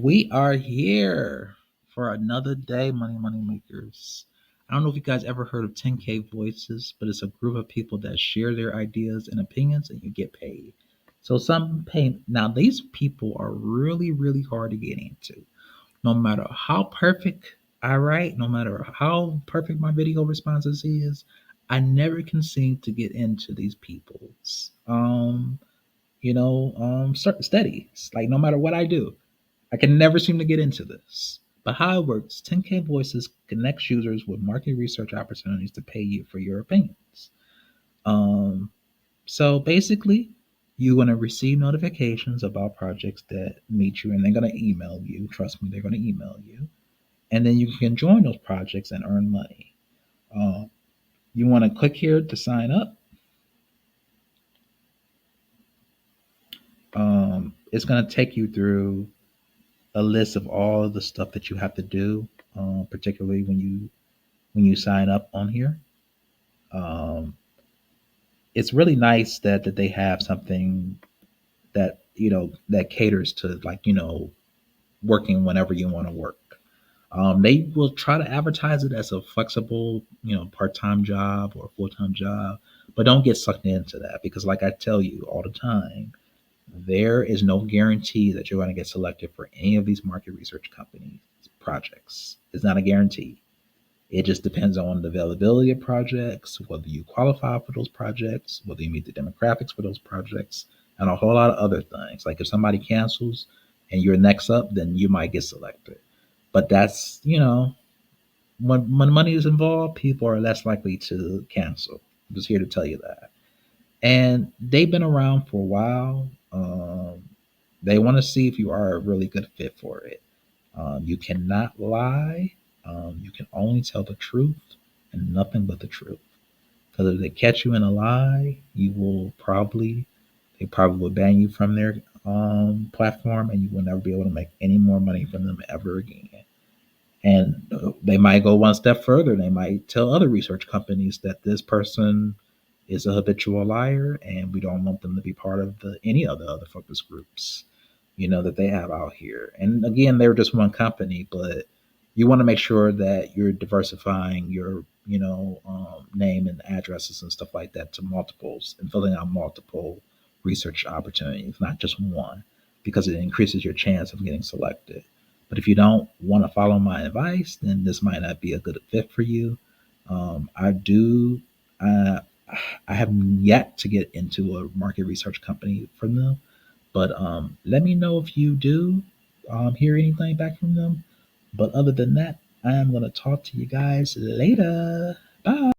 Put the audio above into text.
We are here for another day, money makers. I don't know if you guys ever heard of 10K Voices, but it's a group of people that share their ideas and opinions and you get paid. So some pay now these people are really hard to get into. No matter how perfect I write, no matter how perfect my video responses is, I never can seem to get into these people's steady. It's like no matter what I do. I can never seem to get into this. But how it works, 10K Voices connects users with market research opportunities to pay you for your opinions. Um, so basically, you're going to receive notifications about projects that meet you, and they're going to email you. Trust me, they're going to email you. And then you can join those projects and earn money. Uh, you want to click here to sign up. It's going to take you through a list of all of the stuff that you have to do, particularly when you sign up on here. Um, it's really nice that they have something that that caters to working whenever you want to work. They will try to advertise it as a flexible part-time job or full-time job, but don't get sucked into that because, like I tell you all the time, there is no guarantee that you're going to get selected for any of these market research companies projects. It's not a guarantee. It just depends on the availability of projects, whether you qualify for those projects, whether you meet the demographics for those projects, and a whole lot of other things. Like if somebody cancels and you're next up, then you might get selected. But that's, when money is involved, people are less likely to cancel. I'm just here to tell you that. And they've been around for a while. They want to see if you are a really good fit for it. You cannot lie. You can only tell the truth and nothing but the truth. Because if they catch you in a lie, they probably will ban you from their platform, and you will never be able to make any more money from them ever again. And they might go one step further. They might tell other research companies that this person is a habitual liar, and we don't want them to be part of any of the other focus groups, that they have out here. And again, they're just one company, but you want to make sure that you're diversifying your, name and addresses and stuff like that to multiples and filling out multiple research opportunities, not just one, because it increases your chance of getting selected. But if you don't want to follow my advice, then this might not be a good fit for you. I do. Uh, I have yet to get into a market research company from them, but let me know if you do hear anything back from them. But other than that, I am going to talk to you guys later. Bye.